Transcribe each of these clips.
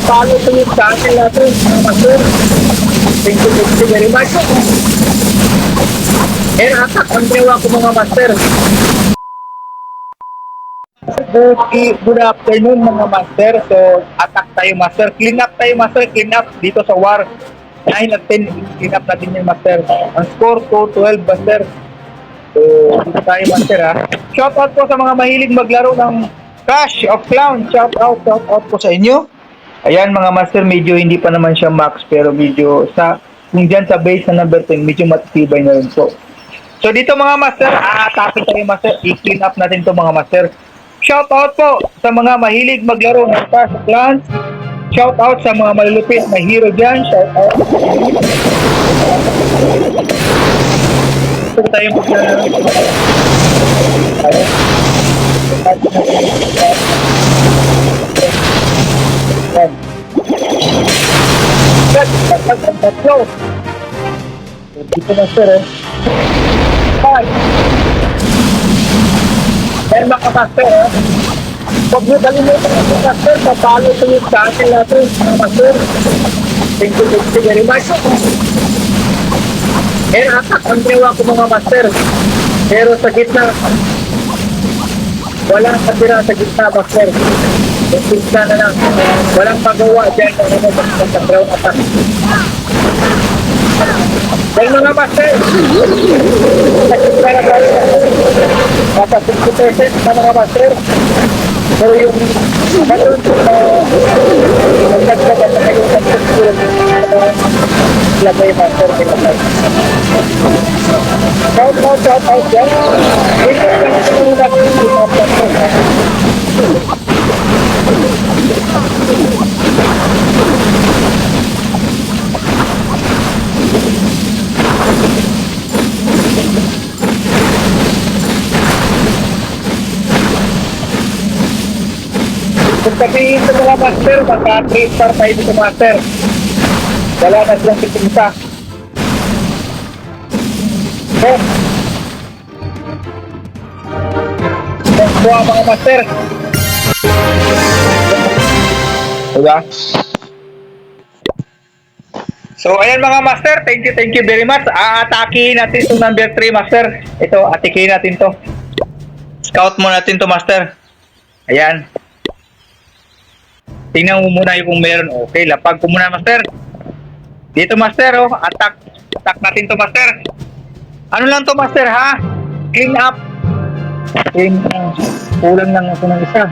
follow to yung channel natin, mga master. Thank you very much. And atak ang dewa ko mga master. Good afternoon mga master. So, attack tayo master. Clean up tayo master. Clean up dito sa war. 9 at 10. Clean up natin yung master. Ang score ko 12 master. So, dito tayo master ha. Shout out po sa mga mahilig maglaro ng Clash of Clans. Shout out po sa inyo. Ayan mga master, medyo hindi pa naman siya max. Pero medyo sa, kung dyan sa base na number 10, medyo matitibay na rin po. So dito mga master, aatake tayo master. I-clean up natin to mga master. Shout out po sa mga mahilig maglaro ng Clash of Clans. Shout out sa mga malulupit na hero dyan. Shout out. Ito tayo maglaro. Dito master eh. Then mga master eh. Huwag nyo kalimutan mga master, papalo ito yung channel natin mga master. Thank you very much. And atak ang dewa ko mga master. Pero sa gitna, walang katira sa gitna master. Gitna na lang. Walang pagawa dyan ng ano sa ground attack. Dahil mga master, sa gitna na tayo. Nasa 60% na mga master. Pero yung matun nagdagdagan na kayo sa struktura lagay master nila. Shout out dyan. Ito lang yung natin yung mga master. Kung sabihin sa mga master, maka-3 star tayo dito master. Wala na silang pitinsa. So, kuha mga master. Diba? So, ayan mga master, thank you very much. Aatakihin natin itong number 3 master. Ito, atikihin natin to. Scout mo natin to master. Ayan. Tingnan mo muna yung kung meron. Okay, lapag ko muna master. Dito master, oh, attack natin to master. Ano lang to master ha? Clean up. Kulang lang ako ng isa.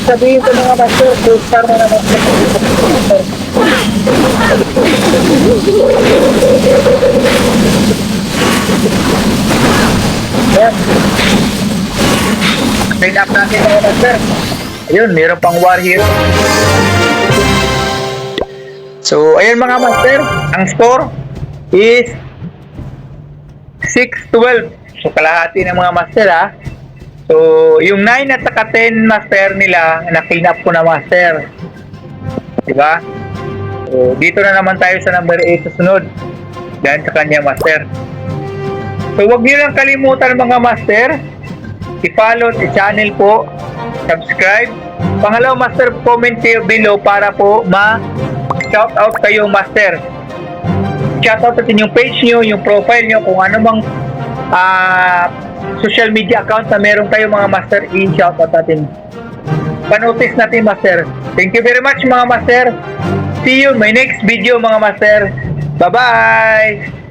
Sabihin ko mga master, 2 star na naman sa master. Ayan. Clean up natin mga master. Ayun, mayroon pang war hero. So, ayun mga master, ang score is 6-12. So, kalahati ng mga master ha. So, yung 9 at saka 10 master nila, na-clean up ko na master. Diba? So, dito na naman tayo sa number 8 sa sunod. Yan sa kanya master. So, huwag niyo lang kalimutan mga master. I-follow si channel po. Subscribe. Pangalaw master, comment kayo below para po ma-shout out kayo master. shoutout natin yung page nyo, yung profile nyo, kung ano mang social media account na meron kayo mga master, i-shoutout natin. Panotis natin master. Thank you very much mga master. See you in my next video mga master. Bye-bye!